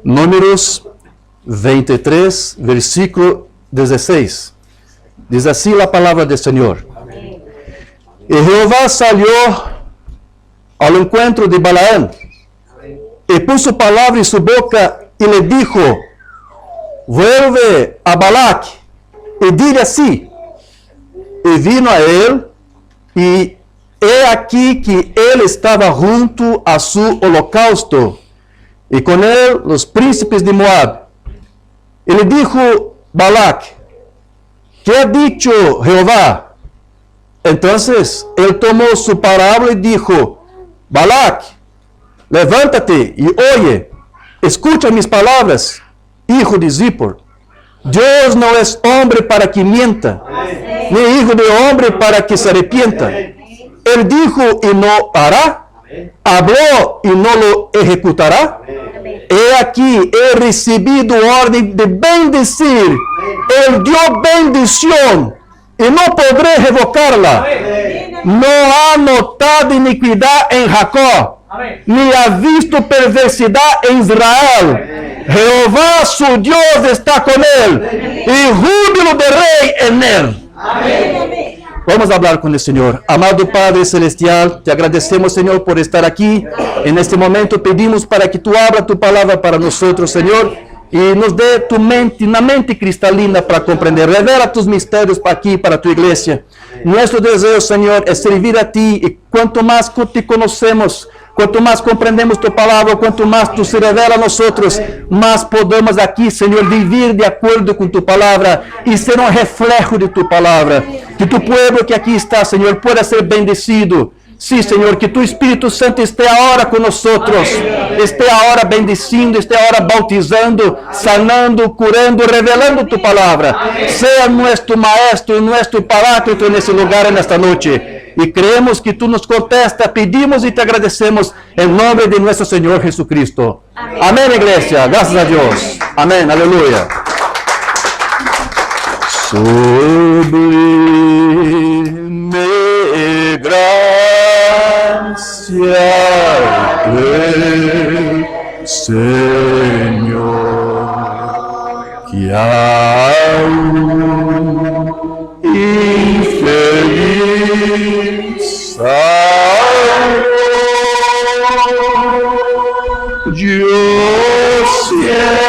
Números 23, versículo 16. Diz assim a palavra do Senhor. E Jeová salió ao encontro de Balaam, e puso palavra em sua boca, e lhe dijo, vuelve a Balac, e dile assim. E vino a ele, e he aqui que ele estava junto a su holocausto, e com ele os príncipes de Moab. E lhe dijo Balac, ¿qué ha dicho Jehová? Entonces él tomó su parábola y dijo, Balac, levántate y oye, escucha mis palabras, hijo de Zippor. Dios no es hombre para que mienta, ni hijo de hombre para que se arrepienta. Él dijo y no hará, habló y no lo ejecutará. He aquí, he recibido orden de bendecir. Él dio bendición y no podré revocarla. No ha notado iniquidad en Jacob, ni ha visto perversidad en Israel. Jehová su Dios está con él, y júbilo de rey en él. Vamos a hablar con el Señor. Amado Padre Celestial, te agradecemos, Señor, por estar aquí. En este momento pedimos para que tú abras tu palabra para nosotros, Señor, y nos dé tu mente, una mente cristalina para comprender. Revela tus misterios para aquí, para tu iglesia. Nuestro deseo, Señor, es servir a ti, y cuanto más te conocemos, quanto mais compreendemos tua palavra, quanto mais tu se revela a nosotros, mais podemos aqui, Senhor, viver de acordo com tu palavra e ser um reflejo de tu palavra. Que tu povo que aqui está, Senhor, pueda ser bendecido. Sim, Senhor, que tu Espírito Santo esteja agora com nós, esteja agora bendecindo, esteja agora bautizando, sanando, curando, revelando tu palavra. Seja nosso Maestro e nosso Paráclito nesse lugar, nesta noite. E creemos que tu nos contesta, pedimos e te agradecemos em nome de nosso Senhor Jesucristo. Amém, amém, igreja. Graças a Deus. Amém. Aleluia. Sublime gracia del Senhor, que aún infeliz yo ciego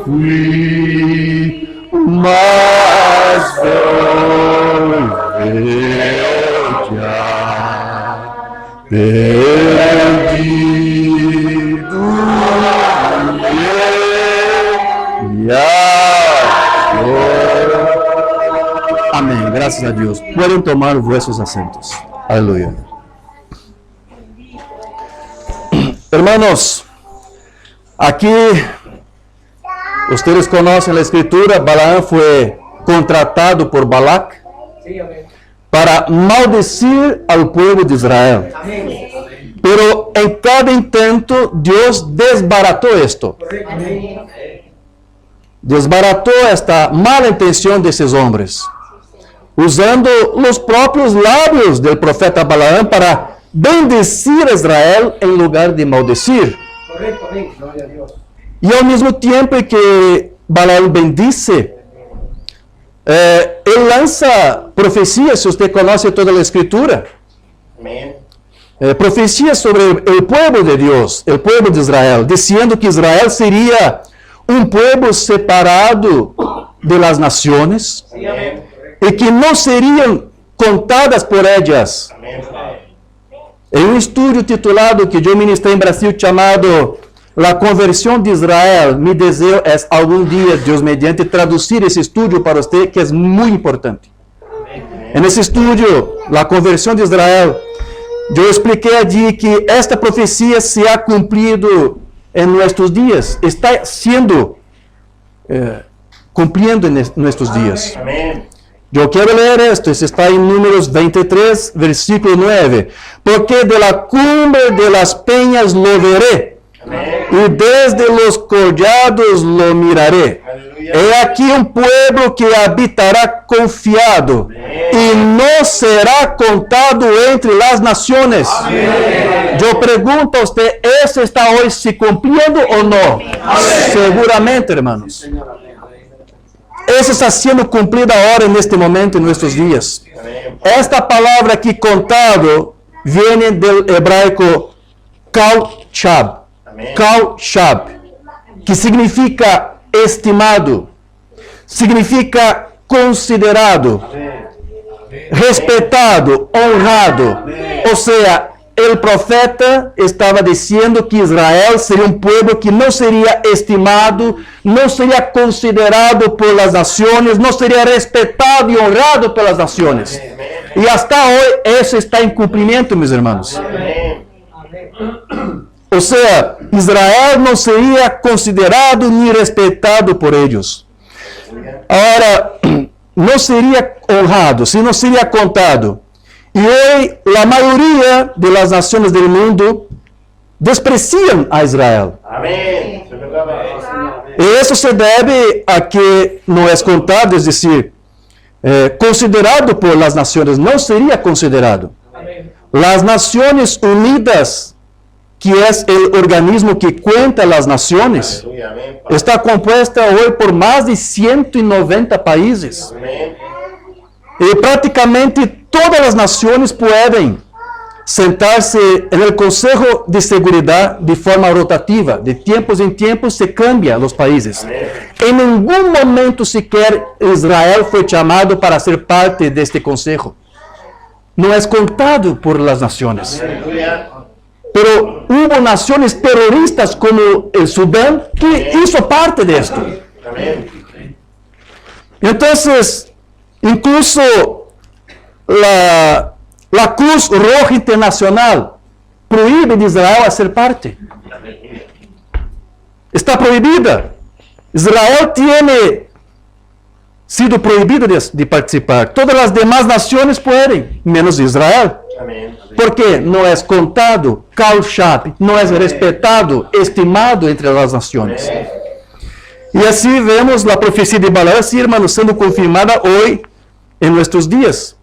fui, mas veo ya perdido Amém, graças a Deus. Podem tomar vossos assentos. Aleluia. Hermanos, aqui, vocês conhecem a escritura, Balaam foi contratado por Balac para maldecir ao povo de Israel. Pero em cada intento, Deus desbaratou isto. Desbaratou esta mala intenção desses homens, usando os próprios lábios do profeta Balaam para bendecir Israel em lugar de maldecir. E ao mesmo tempo que Balaam bendice, ele lança profecias, se você conhece toda a escritura, profecias sobre o povo de Deus, o povo de Israel, dizendo que Israel seria um povo separado de las naciones e que não seriam contadas por ellas. Em um estudo titulado que eu ministrei em Brasil chamado La Conversão de Israel, mi desejo é algum dia, Deus mediante, traduzir esse estudo para você, que é muito importante. Nesse estudo, La Conversão de Israel, eu expliquei allí que esta profecia se ha cumprido em nossos dias, está sendo cumprindo em nossos dias. Eu quero ler esto, está em Números 23, versículo 9. Porque de la cumbre de las peñas lo veré, y desde los collados lo miraré. He aquí un pueblo que habitará confiado, y no será contado entre las naciones. Yo pregunto a usted, ¿eso está hoy se cumpliendo o no? Seguramente, hermanos. Eso está siendo cumplido ahora en este momento, en nuestros días. Esta palabra aquí, contado, viene del hebraico kal-shab, que significa estimado, significa considerado, respetado, honrado. O sea, el profeta estaba diciendo que Israel sería un pueblo que no sería estimado, no sería considerado por las naciones, no sería respetado y honrado por las naciones. Y hasta hoy eso está en cumplimiento, mis hermanos. O sea, Israel no sería considerado ni respetado por ellos. Ahora, no sería honrado, sino sería contado. Y hoy la mayoría de las naciones del mundo desprecian a Israel. Amén. Y eso se debe a que no es contado, es decir, considerado por las naciones, no sería considerado. Las Naciones Unidas, que es el organismo que cuenta las naciones, está compuesta hoy por más de 190 países. Y prácticamente todas las naciones pueden sentarse en el Consejo de Seguridad de forma rotativa. De tiempos en tiempos se cambian los países. En ningún momento sequer Israel fue llamado para ser parte de este consejo. No es contado por las naciones. Pero hubo naciones terroristas como el Sudán que hizo parte de esto. Entonces, incluso la Cruz Roja Internacional prohíbe de Israel a ser parte. Está prohibida. Israel tiene sido prohibido de participar. Todas las demás naciones pueden, menos Israel. Porque no es contado, kal-shab, no es respetado, estimado entre las naciones. Y así vemos la profecía de Balaam, hermanos, siendo confirmada hoy en nuestros días.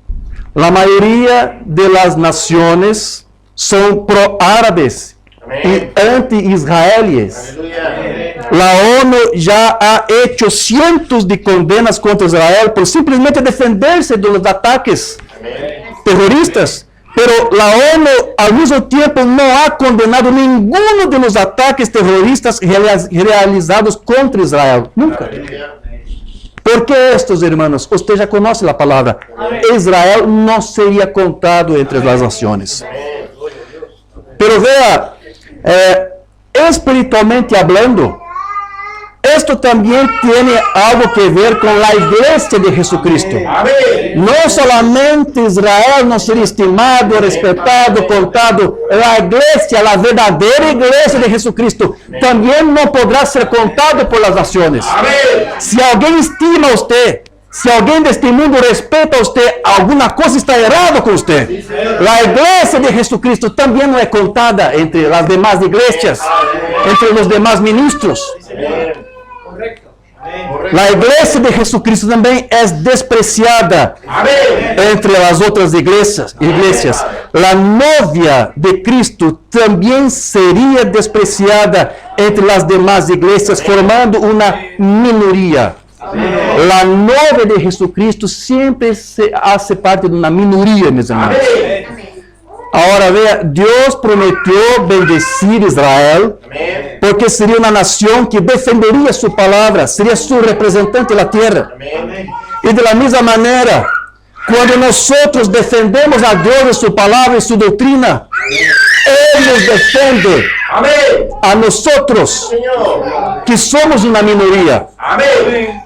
La mayoría de las naciones son pro-árabes y anti-israelíes. La ONU ya ha hecho cientos de condenas contra Israel por simplemente defenderse de los ataques terroristas. Pero la ONU al mismo tiempo no ha condenado ninguno de los ataques terroristas realizados contra Israel. Nunca. ¿Por qué estos, hermanos? Usted ya conoce la palabra. Israel no sería contado entre las naciones. Pero vea, espiritualmente hablando, esto también tiene algo que ver con la iglesia de Jesucristo. No solamente Israel no sería estimado, respetado, contado. La iglesia, la verdadera iglesia de Jesucristo, también no podrá ser contado por las naciones. Si alguien estima a usted, si alguien de este mundo respeta a usted, alguna cosa está errada con usted. La iglesia de Jesucristo también no es contada entre las demás iglesias, entre los demás ministros. La iglesia de Jesucristo también es despreciada entre las otras iglesias. La novia de Cristo también sería despreciada entre las demás iglesias, formando una minoría. La novia de Jesucristo siempre se hace parte de una minoría, mis hermanos. Ahora vea, Dios prometió bendecir Israel porque sería una nación que defendería su palabra, sería su representante en la tierra. Y de la misma manera, cuando nosotros defendemos a Dios y su palabra y su doctrina, Él nos defiende a nosotros, que somos una minoría.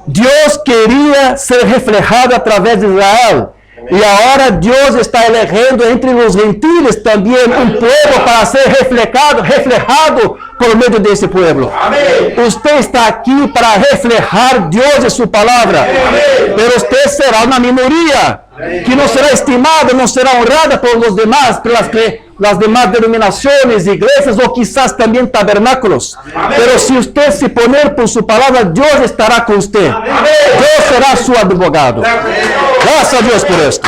Dios quería ser reflejado a través de Israel. Y ahora Dios está eligiendo entre los gentiles también un pueblo para ser reflejado por medio de ese pueblo. Usted está aquí para reflejar Dios y su palabra. Pero usted será una minoría que no será estimada, no será honrada por los demás, por las demás denominaciones, iglesias o quizás también tabernáculos. Pero si usted se pone por su palabra, Dios estará con usted. Dios será su abogado. Gracias a Dios por esto.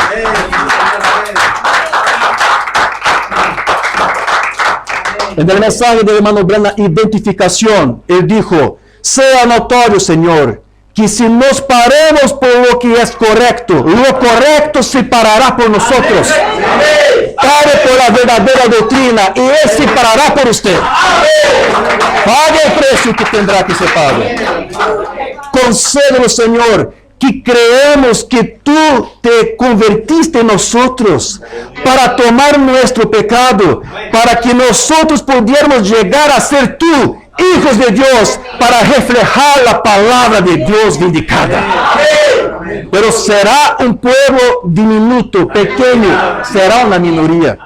En el mensaje del hermano Branham, identificación, él dijo, sea notorio, Señor, que si nos paramos por lo que es correcto, lo correcto se parará por nosotros. Pare por la verdadera doctrina y Él se parará por usted. Pague el precio que tendrá que se pague. Concédelo, Señor, que creemos que tú te convertiste en nosotros para tomar nuestro pecado, para que nosotros pudiéramos llegar a ser tú, hijos de Dios, para reflejar la palabra de Dios vindicada. Pero será un pueblo diminuto, pequeño, será una minoría.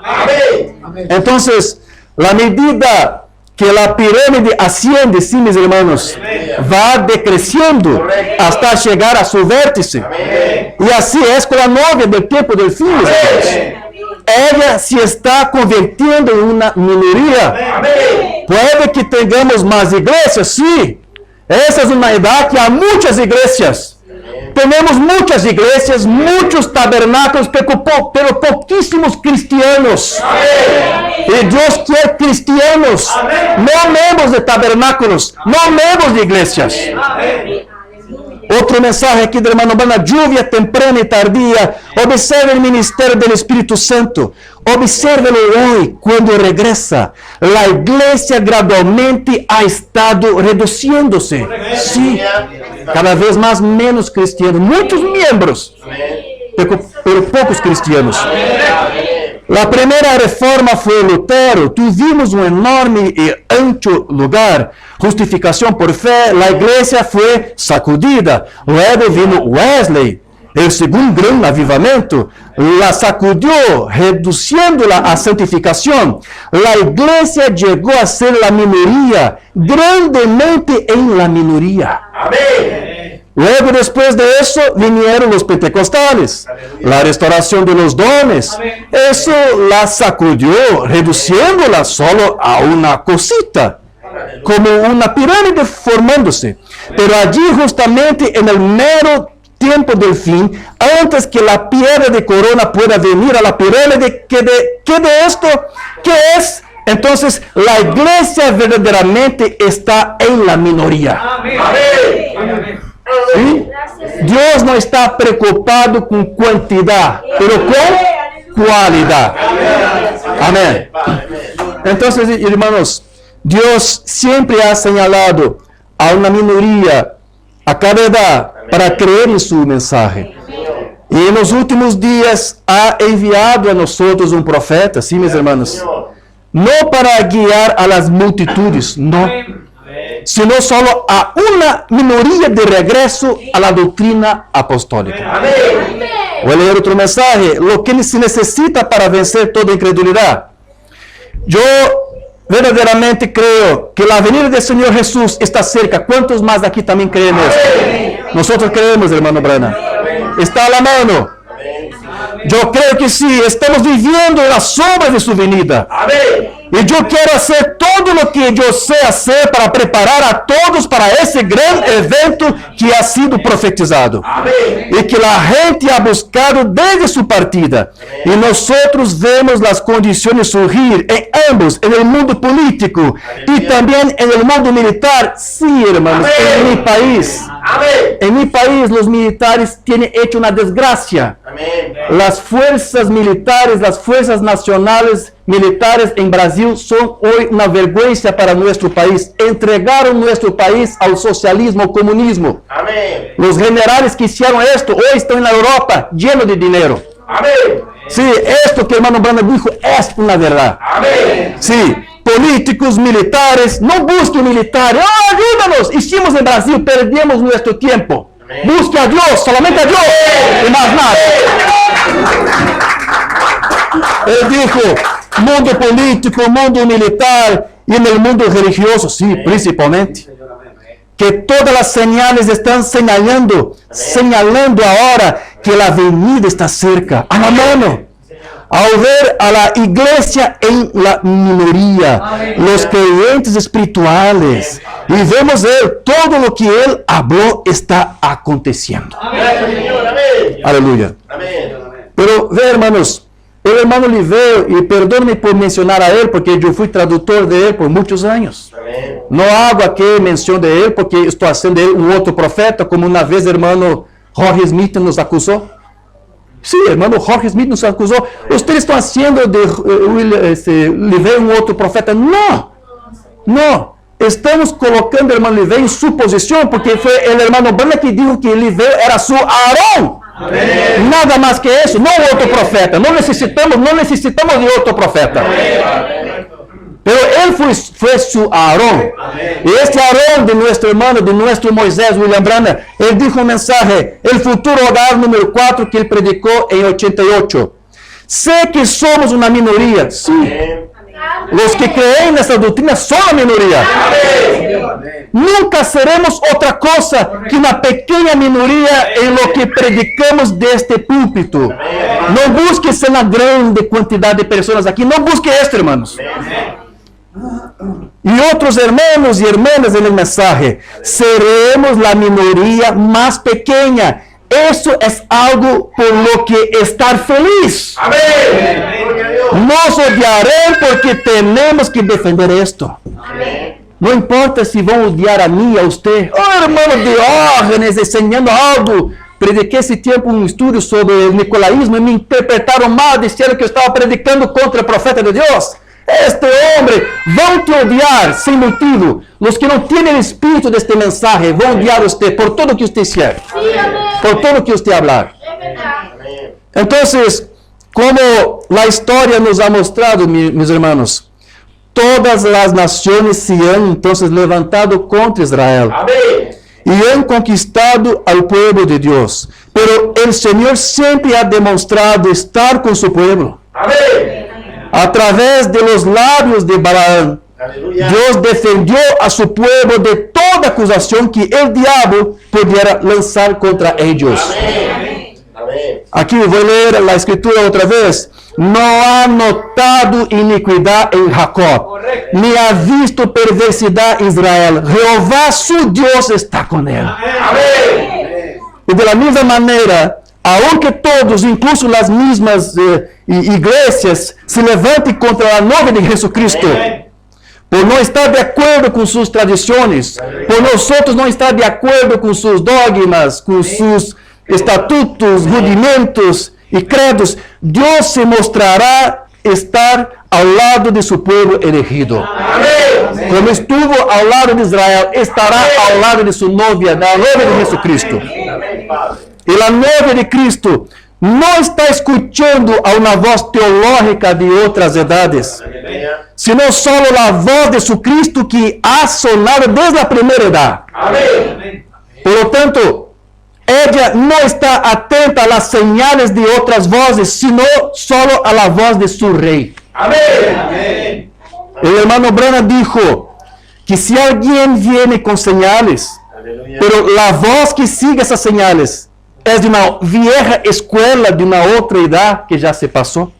Entonces, la medida que la pirámide asciende, sí, mis hermanos, va decreciendo hasta llegar a su vértice. Y así es con la novia del tiempo del fin, mis hermanos. Ella se está convirtiendo en una minoría. Puede que tengamos más iglesias, sí. Esa es una edad que hay muchas iglesias. Tenemos muchas iglesias, muchos tabernáculos, pero poquísimos cristianos. Y Dios quiere cristianos, no membros de tabernáculos, no membros de iglesias. Otro mensaje aquí del hermano Branham, lluvia temprana y tardía. Observe el ministerio del Espíritu Santo. Obsérvelo hoy cuando regresa. La iglesia gradualmente ha estado reduciéndose. Sí, cada vez más menos cristianos. Muchos miembros, pero pocos cristianos. La primera reforma fue Lutero. Tuvimos un enorme y ancho lugar. Justificación por fe. La iglesia fue sacudida. Luego vino Wesley. El segundo gran avivamiento la sacudió, reduciéndola a santificación. La iglesia llegó a ser la minoría, grandemente en la minoría. Amén. Luego, después de eso, vinieron los pentecostales, la restauración de los dones. Eso la sacudió, reduciéndola solo a una cosita, como una pirámide formándose. Pero allí, justamente en el mero tiempo del fin, antes que la piedra de corona pueda venir a la pirámide, ¿qué de esto? ¿Qué es? Entonces, la iglesia verdaderamente está en la minoría. Amén. ¿Sí? Dios no está preocupado con cantidad, pero con cualidad. Amén. Entonces, hermanos, Dios siempre ha señalado a una minoría a cada edad para creer en su mensaje. Y en los últimos días ha enviado a nosotros un profeta, ¿sí, mis hermanos? No para guiar a las multitudes, no, sino solo a una minoría de regreso a la doctrina apostólica. Voy a leer otro mensaje. Lo que se necesita para vencer toda incredulidad. Yo verdaderamente creo que la venida del Señor Jesús está cerca. ¿Cuántos más aquí también creen esto? Nosotros creemos, hermano Branham. Está a la mano. Yo creo que sí, estamos viviendo en la sombra de su venida. Y yo quiero hacer todo lo que yo sé hacer para preparar a todos para ese gran evento que ha sido profetizado. Y que la gente ha buscado desde su partida. Y nosotros vemos las condiciones surgir en ambos, en el mundo político y también en el mundo militar. Sí, hermanos, en mi país. En mi país los militares tienen hecho una desgracia. Las fuerzas militares, las fuerzas nacionales militares en Brasil son hoy una vergüenza para nuestro país. Entregaron nuestro país al socialismo, al comunismo. Los generales que hicieron esto hoy están en la Europa llenos de dinero. Sí, esto que el hermano Branham dijo es una verdad. Sí. Políticos, militares, no busquen militares. ¡Oh, ayúdanos! Hicimos en Brasil, perdemos nuestro tiempo. Busque a Dios, solamente a Dios y más nada. Él dijo, mundo político, mundo militar y en el mundo religioso, sí, principalmente. Que todas las señales están señalando ahora que la venida está cerca, a la mano. Al ver a la iglesia en la minoría, los creyentes espirituales, y vemos todo lo que él habló está aconteciendo. Aleluya. Pero ve, hermanos, El hermano Liveo, y perdóneme por mencionar a él, porque yo fui traductor de él por muchos años. No hago aquí mención de él, porque estoy haciendo de él un otro profeta, como una vez el hermano Jorge Smith nos acusó. Sí, hermano Jorge Smith nos acusó. Ustedes están haciendo de Liveo un otro profeta. No, no. Estamos colocando al hermano Liveo en su posición, porque fue el hermano Branham que dijo que Liveo era su Aarón. Amén. Nada más que eso, no otro profeta. No necesitamos de otro profeta. Amén. Pero él fue su Aarón. Amén. Y este Aarón de nuestro hermano, de nuestro Moisés, William Branham, él dijo un mensaje, el futuro hogar número 4 que él predicó en 88. Sé que somos una minoría, sí. Amén. Los que creen en esa doctrina son la minoría. Amén. Nunca seremos otra cosa que una pequeña minoría en lo que predicamos de este púlpito. No busques una grande cantidad de personas aquí. No busque esto, hermanos. Y otros hermanos y hermanas en el mensaje. Seremos la minoría más pequeña. Eso es algo por lo que estar feliz. Amén. Nos odiarán porque tenemos que defender esto. Amén. No importa si van a odiar a mí, a usted. Oh, hermano Diógenes, enseñando algo. Prediqué ese tiempo un estudio sobre el nicolaísmo y me interpretaron mal, diciendo que eu estava predicando contra el profeta de Dios. Este hombre, vão te odiar sin motivo. Los que no tienen el espíritu de este mensaje van a odiar a usted por todo lo que usted hiciera. Por todo lo que usted hablar. Entonces, como la historia nos ha mostrado, mis hermanos, todas las naciones se han entonces levantado contra Israel. Amén. Y han conquistado al pueblo de Dios. Pero el Señor siempre ha demostrado estar con su pueblo. Amén. A través de los labios de Balaam, aleluya, Dios defendió a su pueblo de toda acusación que el diablo pudiera lanzar contra ellos. Amén. Amén. Aquí voy a leer la escritura otra vez. No ha notado iniquidad en Jacob, correcto, ni ha visto perversidad en Israel. Jehová su Dios está con él. Amén. Y de la misma manera, aunque todos, incluso las mismas iglesias, se levanten contra la novia de Jesucristo, por no estar de acuerdo con sus tradiciones, por nosotros no estar de acuerdo con sus dogmas, con sus estatutos, rudimentos y credos, Dios se mostrará estar al lado de su pueblo elegido. Amén. Como estuvo al lado de Israel, estará al lado de su novia, la novia de Jesucristo. Amén, Padre. Y la novia de Cristo no está escuchando a una voz teológica de otras edades, sino solo la voz de su Cristo que ha sonado desde la primera edad. Amén. Por lo tanto, ella no está atenta a las señales de otras voces, sino solo a la voz de su Rey. Amén. El hermano Branham dijo que si alguien viene con señales, pero la voz que sigue esas señales es de una vieja escuela, de una otra edad que ya se pasó,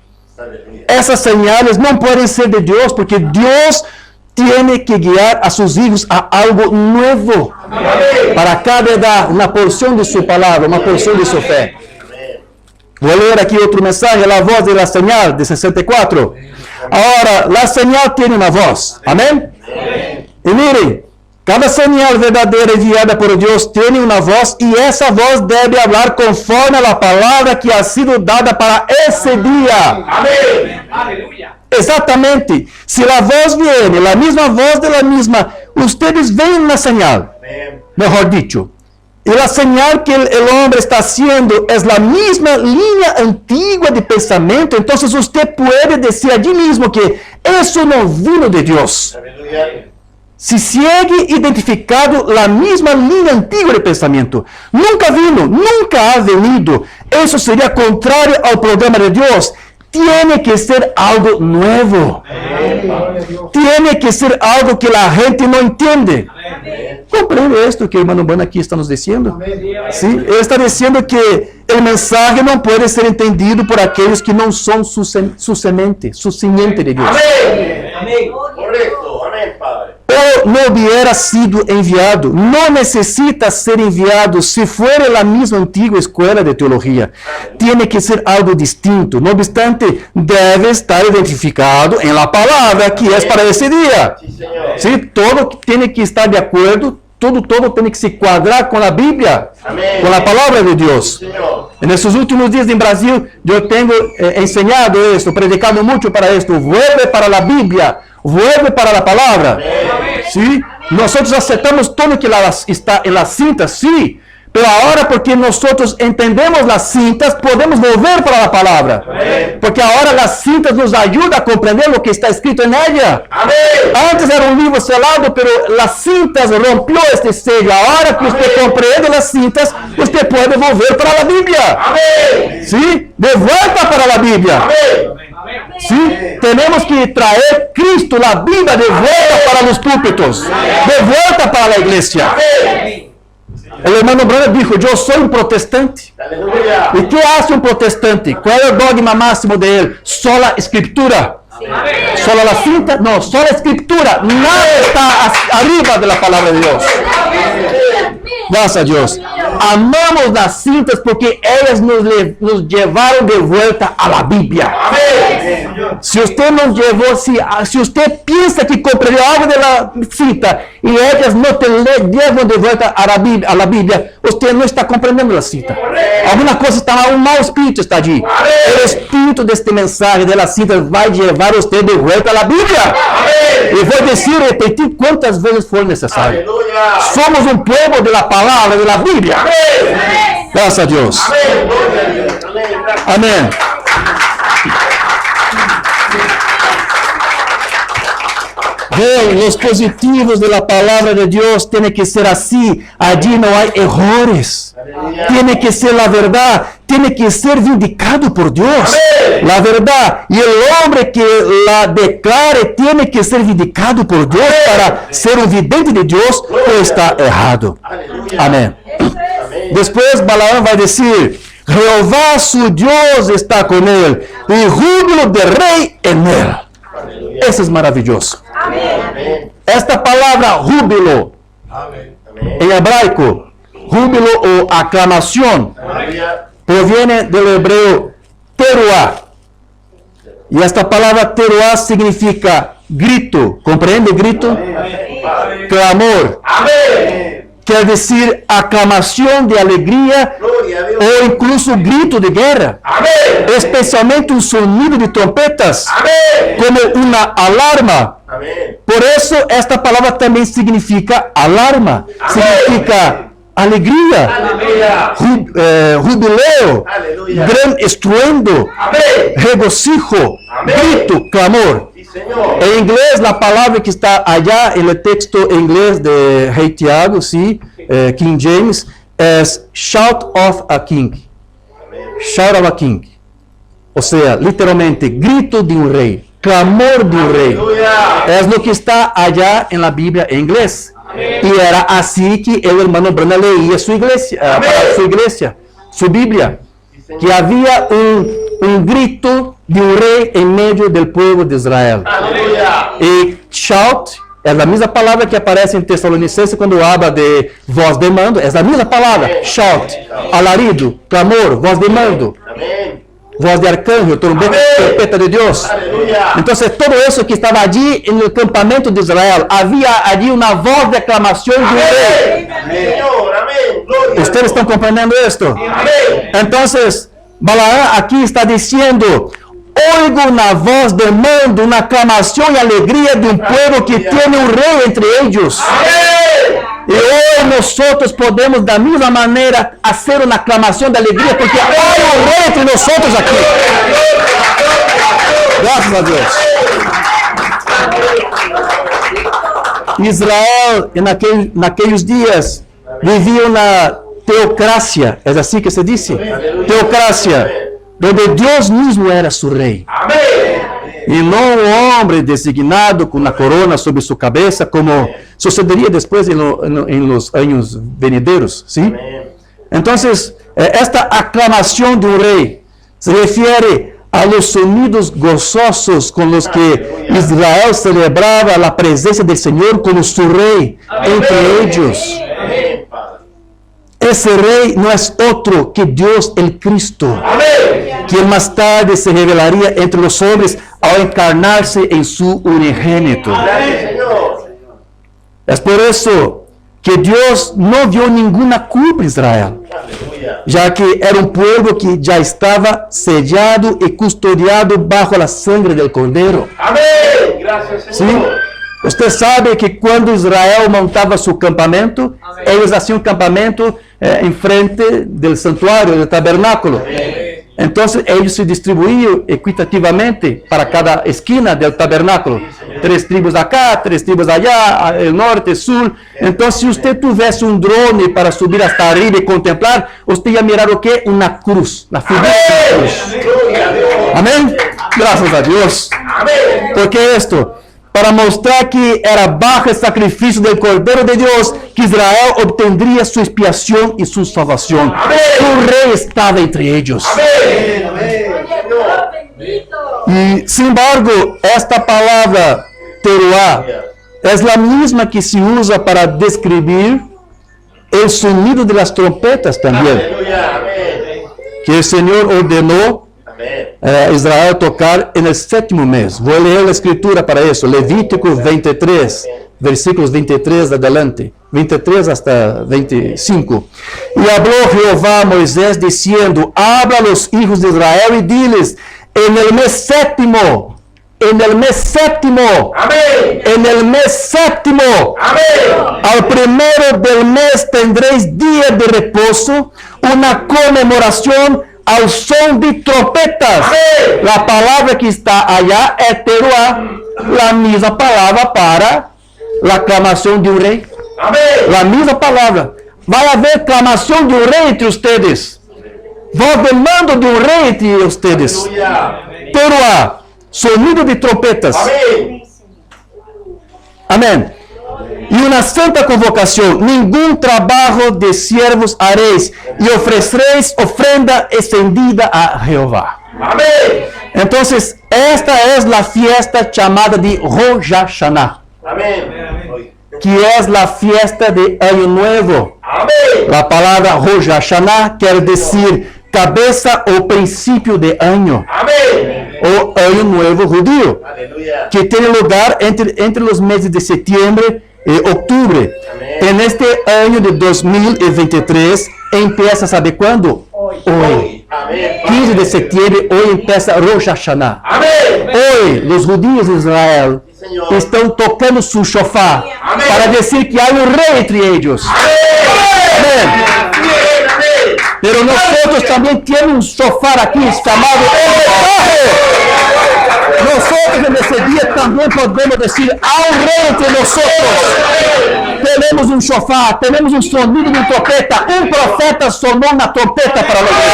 esas señales no pueden ser de Dios, porque Dios tiene que guiar a sus hijos a algo nuevo. Amén. Para cada edad, una porción de su palabra, una porción de su fe. Voy a leer aquí otro mensaje, la voz de la señal, de 64. Ahora, la señal tiene una voz. Amén. Y miren, cada señal verdadera enviada por Dios tiene una voz y esa voz debe hablar conforme a la palabra que ha sido dada para ese día. Amén. Aleluya. Exactamente. Si la voz viene, la misma voz de la misma, ustedes ven una señal. Amén. Mejor dicho. Y la señal que el hombre está haciendo es la misma línea antigua de pensamiento. Entonces usted puede decir allí mismo que eso no vino de Dios. Aleluya. Si sigue identificado la misma línea antigua de pensamiento, nunca vino, nunca ha venido, eso sería contrario al programa de Dios. Tiene que ser algo nuevo. Tiene que ser algo que la gente no entiende. ¿Comprende esto que el hermano Branham aquí está nos diciendo? ¿Sí? Él está diciendo que el mensaje no puede ser entendido por aquellos que no son su semente, su simiente de Dios. Amén. Amén. Correcto. Amén, Padre. o no hubiera sido enviado. No necesita ser enviado si fuera la misma antigua escuela de teología. Tiene que ser algo distinto. No obstante, debe estar identificado en la palabra que es para ese día. ¿Sí? Todo tiene que estar de acuerdo. Todo tiene que se cuadrar con la Biblia, con la palabra de Dios. En estos últimos días en Brasil, yo tengo enseñado esto, predicado mucho para esto. Vuelve para la Biblia, vuelve para la palabra. ¿Sí? Nosotros aceptamos todo que está en las cintas, sí. Pero ahora, porque nosotros entendemos las cintas, podemos volver para la palabra. Porque ahora las cintas nos ayudan a comprender lo que está escrito en ella. Antes era un libro selado, pero las cintas rompió este sello. Ahora que usted comprende las cintas, usted puede volver para la Biblia. ¿Sí? De vuelta para la Biblia. ¿Sí? Tenemos que traer Cristo, la Biblia, de vuelta para los púlpitos. De vuelta para la iglesia. El hermano Branham dijo, yo soy un protestante. Aleluya. ¿Y qué hace un protestante? ¿Cuál es el dogma máximo de él? Sola escritura. ¿Sola la cinta? No, sola escritura. Nada está arriba de la palabra de Dios. Gracias a Dios. Amamos las cintas porque ellas nos llevaron de vuelta a la Biblia. Si usted nos llevó, si usted piensa que comprendió algo de la cinta y ellas no te llevan de vuelta a la Biblia, usted no está comprendiendo la cinta. Alguna cosa está mal, un mal espíritu está allí. El espíritu de este mensaje de la cinta va a llevar a usted de vuelta a la Biblia. Y voy a decir, repetir cuántas veces fue necesario. Somos un pueblo de la palabra, de la Biblia. Gracias a Dios. Amén. Los positivos de la palabra de Dios tienen que ser así. Allí no hay errores. Tiene que ser la verdad. Tiene que ser vindicado por Dios. La verdad. Y el hombre que la declare tiene que ser vindicado por Dios para ser un vidente de Dios o está errado. Amén. Después Balaam va a decir, Jehová su Dios está con él y júbilo de rey en él. Eso es maravilloso. Esta palabra júbilo, en hebraico, júbilo o aclamación, proviene del hebreo teruah. Y esta palabra teruah significa grito. ¿Comprende grito? Clamor. Quer decir aclamación de alegría o incluso grito de guerra. Especialmente un sonido de trompetas, como una alarma. Por eso esta palabra también significa alarma, significa alegría, jubileo, gran estruendo, regocijo, grito, clamor. En inglés, la palabra que está allá en el texto en inglés de Rey Tiago, ¿sí? King James, es shout of a king. Shout of a king. O sea, literalmente, grito de un rey, clamor de un rey. Es lo que está allá en la Biblia en inglés. Y era así que el hermano Branham leía su iglesia, para su iglesia, su Biblia. Que había un grito de un rey en medio del pueblo de Israel. Y shout es la misma palabra que aparece en Tesalonicenses cuando habla de voz de mando. Es la misma palabra, shout, alarido, clamor, voz de mando. Voz de arcángel, trompeta de Dios. Entonces todo eso que estaba allí en el campamento de Israel, había allí una voz de aclamación de un rey. ¿Ustedes están comprendiendo esto? Entonces, Balaam aquí está diciendo, oigo una voz de mando, una aclamación y alegría de un pueblo que tiene un rey entre ellos. Y hoy nosotros podemos de la misma manera hacer una aclamación de alegría porque hay un rey entre nosotros aquí. Gracias a Dios. Israel en aquellos días vivía una teocracia, es así que se dice, teocracia, donde Dios mismo era su rey. Y no un hombre designado con una corona sobre su cabeza, como sucedería después en los años venideros, ¿sí? Entonces, esta aclamación de un rey se refiere a los sonidos gozosos con los que Israel celebraba la presencia del Señor como su rey entre ellos. Ese rey no es otro que Dios el Cristo, quien más tarde se revelaría entre los hombres al encarnarse en su unigénito. Es por eso que Dios no vio ninguna culpa en Israel, ya que era un pueblo que ya estaba sellado y custodiado bajo la sangre del Cordero. Amén. Gracias, ¿Sí? Señor. Usted sabe que cuando Israel montaba su campamento, ellos hacían un campamento enfrente del santuario, del tabernáculo. Entonces ellos se distribuían equitativamente para cada esquina del tabernáculo. 3 tribus acá, 3 tribus allá, el norte, el sur. Entonces si usted tuviese un drone para subir hasta arriba y contemplar, usted iba a mirar o qué? Una cruz, la figura de la cruz. Gloria a Dios. Amén. Gracias a Dios. Amén. ¿Por qué esto? Para mostrar que era bajo el sacrificio del Cordero de Dios que Israel obtendría su expiación y su salvación. Amén. Un rey estaba entre ellos. Amén. Amén. Señor. Y sin embargo, esta palabra teruá es la misma que se usa para describir el sonido de las trompetas también, Aleluya. Amén. que el Señor ordenó Amén. a Israel tocar en el 7º mes. Voy a leer la escritura para eso. Levítico 23, versículos 23 adelante. 23 hasta 25. Y habló Jehová a Moisés diciendo, habla a los hijos de Israel y diles, en el mes 7º, en el mes 7º, Amén. en el mes 7º, Amén. al primero del mes tendréis día de reposo, una conmemoración al son de trompetas. Amén. La palabra que está allá es teruá, la misma palabra para la clamación de un rey. Amén. La misma palabra. Va a haber clamación de un rey entre ustedes. Voz de mando de un rey entre ustedes. Aleluya. Teruá, sonido de trompetas. Amén. Amén. Y una santa convocación, ningún trabajo de siervos haréis, y ofreceréis ofrenda encendida a Jehová. Amén. Entonces, esta es la fiesta llamada de Rosh Hashanah, Amén. que es la fiesta de Año Nuevo. Amén. La palabra Rosh Hashanah quiere decir cabeza o principio de año, Amén. o Año Nuevo judío, Aleluya. que tiene lugar entre los meses de septiembre y octubre. Amén. En este año de 2023 empieza, ¿sabe cuándo? Hoy. Amén. 15 de septiembre, hoy empieza Rosh Hashanah. Amén. Hoy los judíos de Israel Señor. están tocando su shofar Amén. para decir que hay un rey entre ellos. Amén. Amén. Pero nosotros también tenemos un shofar aquí llamado el mensaje. Nosotros en ese día también podemos decir, hay un rey entre nosotros. Tenemos un shofar, tenemos un sonido de trompeta. Un profeta sonó una trompeta para nosotros.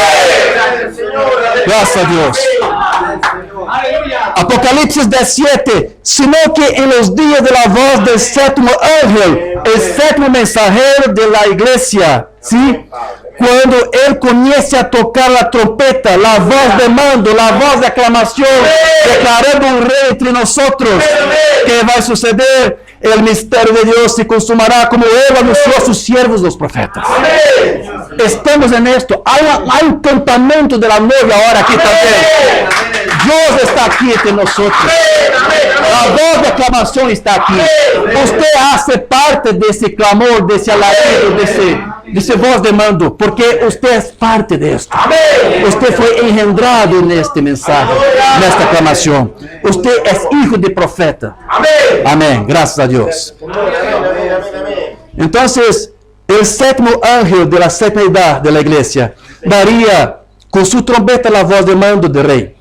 Gracias a Dios. Apocalipsis 17, sino que en los días de la voz del 7º ángel, el 7º mensajero de la iglesia, ¿sí? Cuando él comience a tocar la trompeta, la voz de mando, la voz de aclamación, declarando un rey entre nosotros, ¿qué va a suceder? El misterio de Dios se consumará como él anunció a sus siervos los profetas. Estamos en esto. Hay un campamento de la novia ahora aquí también. Dios está aquí entre nosotros. La voz de aclamación está aquí. Usted hace parte de ese clamor, de ese alarido, de ese voz de mando, porque usted es parte de esto. Usted fue engendrado en este mensaje, en esta aclamación. Usted es hijo de profeta. Amén. Gracias a Dios. Entonces, el 7º ángel de la 7ª edad de la iglesia daría con su trompeta la voz de mando del rey,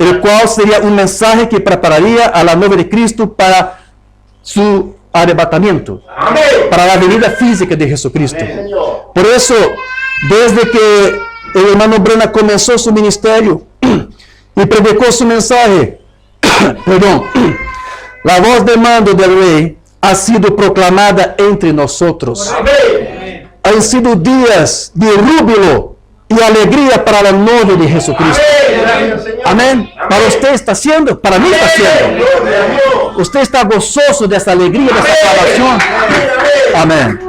el cual sería un mensaje que prepararía a la novia de Cristo para su arrebatamiento, para la venida física de Jesucristo. Por eso, desde que el hermano Brana comenzó su ministerio y predicó su mensaje, perdón, la voz de mando del rey ha sido proclamada entre nosotros. Han sido días de júbilo y alegría para la novia de Jesucristo. Amén. Para usted está haciendo, para mí está haciendo. Usted está gozoso de esta alegría, de esta salvación. Amén.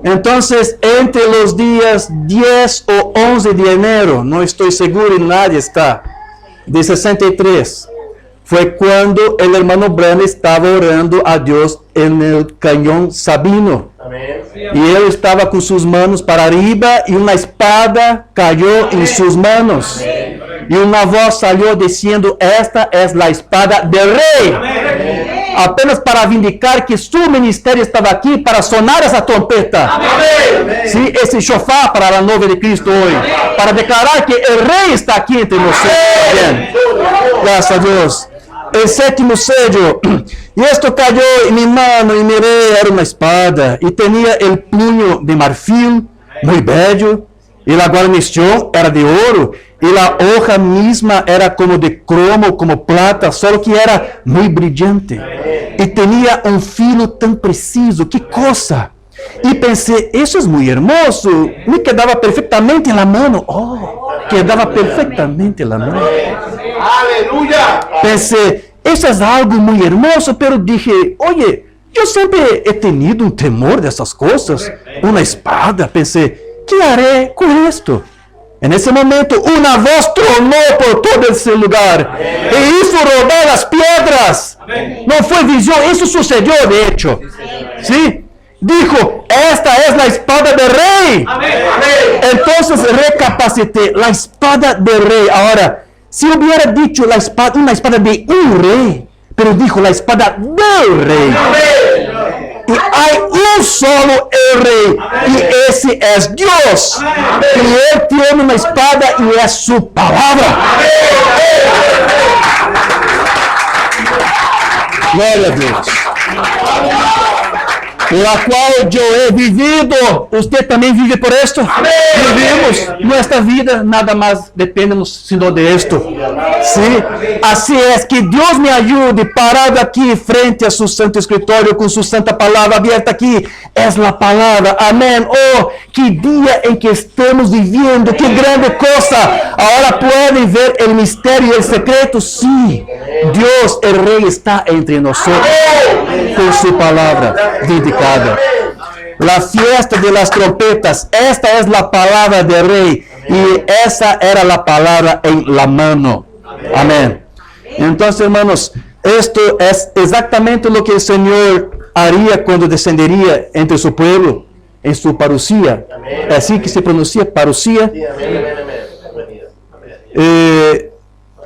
Entonces, entre los días 10 o 11 de enero, no estoy seguro y nadie está, de 63, fue cuando el hermano Branham estaba orando a Dios en el cañón Sabino. Y él estaba con sus manos para arriba y una espada cayó en sus manos. Y una voz salió diciendo, esta es la espada del rey. Apenas para vindicar que su ministerio estaba aquí para sonar esa trompeta. Sí, ese shofar para la novia de Cristo hoy. Para declarar que el rey está aquí entre nosotros. Bien. Gracias a Dios. El séptimo sello. Y esto cayó en mi mano y miré, era una espada. Y tenía el puño de marfil, muy bello. Y la guarnición era de oro. Y la hoja misma era como de cromo, como plata, solo que era muy brillante. Y tenía un filo tan preciso, qué cosa. Y pensé, eso es muy hermoso. Me quedaba perfectamente en la mano. Oh, quedaba perfectamente en la mano. Aleluya. Pensé, eso es algo muy hermoso, pero dije, oye, yo siempre he tenido un temor de esas cosas. Una espada, pensé, ¿qué haré con esto? En ese momento, una voz tronó por todo ese lugar e hizo rodar las piedras. No fue visión, eso sucedió de hecho. ¿Sí? Dijo, esta es la espada del rey. Entonces recapacité, la espada del rey. Ahora, si hubiera dicho la espada, una espada de un rey, pero dijo la espada del rey. Y hay un solo el rey, y ese es Dios. Y él tiene una espada y es su palabra. Gloria a Dios. La cual yo he vivido. ¿Usted también vive por esto? Vivimos nuestra vida, nada más depende sino de esto. ¿Sí? Así es, que Dios me ayude parado aquí frente a su santo escritorio con su santa palabra abierta aquí. Es la palabra. Amén. Oh, qué día en que estamos viviendo. Qué grande cosa. Ahora pueden ver el misterio, el secreto. Sí, Dios, el Rey, está entre nosotros con su palabra dedicada. La fiesta de las trompetas, esta es la palabra del Rey y esa era la palabra en la mano. Amén. Entonces, hermanos, esto es exactamente lo que el Señor haría cuando descendería entre su pueblo, en su parucía. Así que se pronuncia parucía.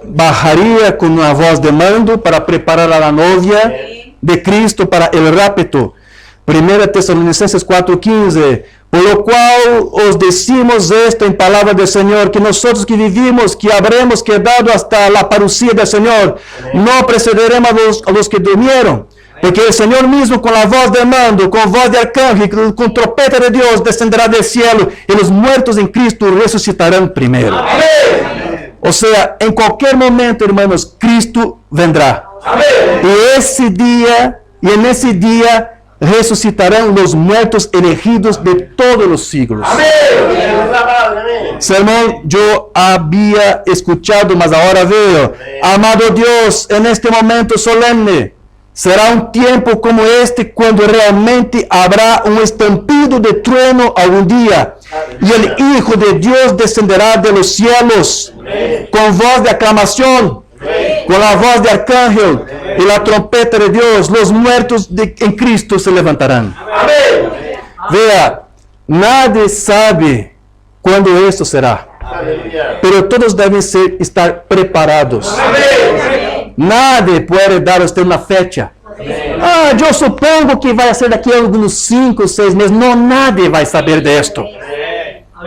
Bajaría con una voz de mando para preparar a la novia de Cristo para el rapto. 1 Tesalonicenses 4:15, por lo cual os decimos esto en palabra del Señor, que nosotros que vivimos, que habremos quedado hasta la parucía del Señor, no precederemos a los que durmieron, porque el Señor mismo con la voz de mando, con voz de arcángel, con trompeta de Dios, descenderá del cielo, y los muertos en Cristo resucitarán primero. O sea, en cualquier momento, hermanos, Cristo vendrá. Y en ese día resucitarán los muertos elegidos de todos los siglos. Sermón yo había escuchado, mas ahora veo. Amado Dios, en este momento solemne, será un tiempo como este cuando realmente habrá un estampido de trueno algún día. Y el Hijo de Dios descenderá de los cielos con voz de aclamación, con la voz de arcángel y la trompeta de Dios. Los muertos en Cristo se levantarán. Vea, nadie sabe cuándo esto será, pero todos deben estar preparados. Nadie puede dar a usted una fecha. Yo supongo que vai ser daqui a alguns 5 ou 6 meses. No, nadie vai saber de esto.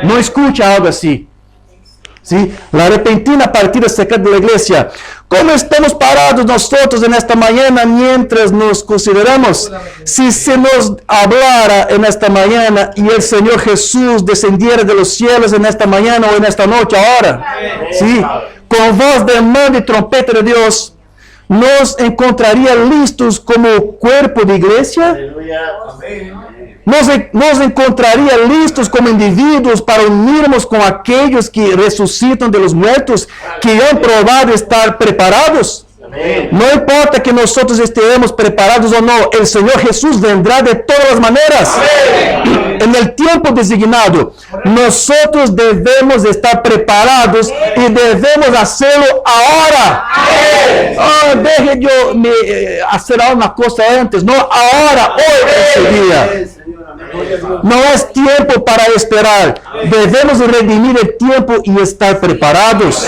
No escuche algo así. ¿Sí? La repentina partida secreta de la iglesia. ¿Cómo estamos parados nosotros en esta mañana mientras nos consideramos? Si se nos hablara en esta mañana y el Señor Jesús descendiera de los cielos en esta mañana o en esta noche ahora, ¿sí? Con voz de mando y trompeta de Dios, ¿nos encontraría listos como cuerpo de iglesia? nos encontraría listos como individuos para unirnos con aquellos que resucitan de los muertos, que han probado estar preparados. No importa que nosotros estemos preparados o no, el Señor Jesús vendrá de todas las maneras. En el tiempo designado, nosotros debemos estar preparados y debemos hacerlo ahora. Deje yo hacer una cosa antes. No, ahora, hoy es el día. No es tiempo para esperar. Debemos redimir el tiempo y estar preparados.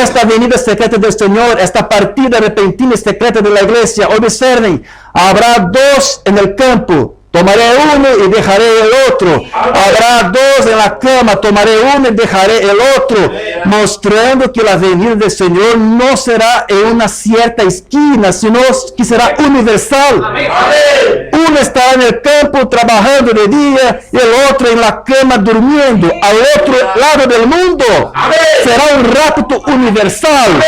Esta venida secreta del Señor, esta partida repentina y secreta de la iglesia, observen, habrá dos en el campo, tomaré uno y dejaré el otro. Habrá dos en la cama, tomaré uno y dejaré el otro. Mostrando que la venida del Señor no será en una cierta esquina, sino que será universal. Uno estará en el campo trabajando de día y el otro en la cama durmiendo al otro lado del mundo. Será un rapto universal.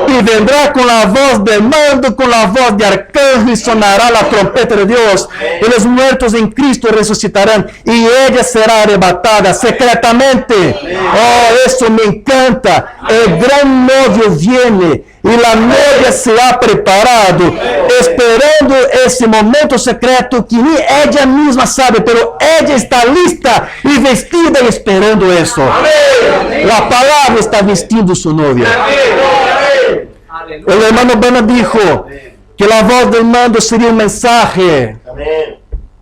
Y vendrá con la voz de mando, con la voz de arcángel, y sonará la trompeta de Dios. Y los muertos en Cristo resucitarán y ella será arrebatada secretamente. Oh, eso me encanta. El gran novio viene y la novia se ha preparado, esperando ese momento secreto que ni ella misma sabe, pero ella está lista y vestida y esperando eso. La palabra está vestindo su novia. El hermano Bana dijo que la voz del mando sería un mensaje,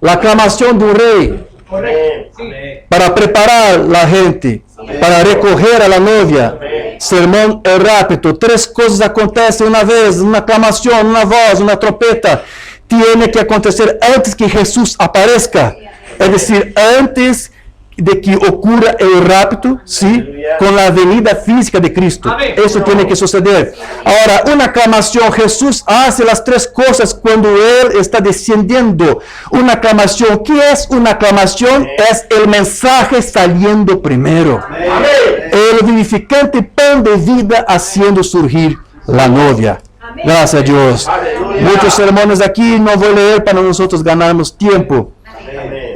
la aclamación de un rey para preparar la gente, para recoger a la novia. Sermón el rapto. Tres cosas acontecen una vez: una aclamación, una voz, una trompeta. Tiene que acontecer antes que Jesús aparezca, es decir, antes de que ocurra el rapto, ¿sí? Con la venida física de Cristo. Eso tiene que suceder. Ahora, una aclamación. Jesús hace las tres cosas cuando Él está descendiendo. Una aclamación. ¿Qué es una aclamación? Es el mensaje saliendo primero. El vivificante pan de vida haciendo surgir la novia. Gracias a Dios. Muchos sermones aquí no voy a leer para nosotros ganarnos tiempo.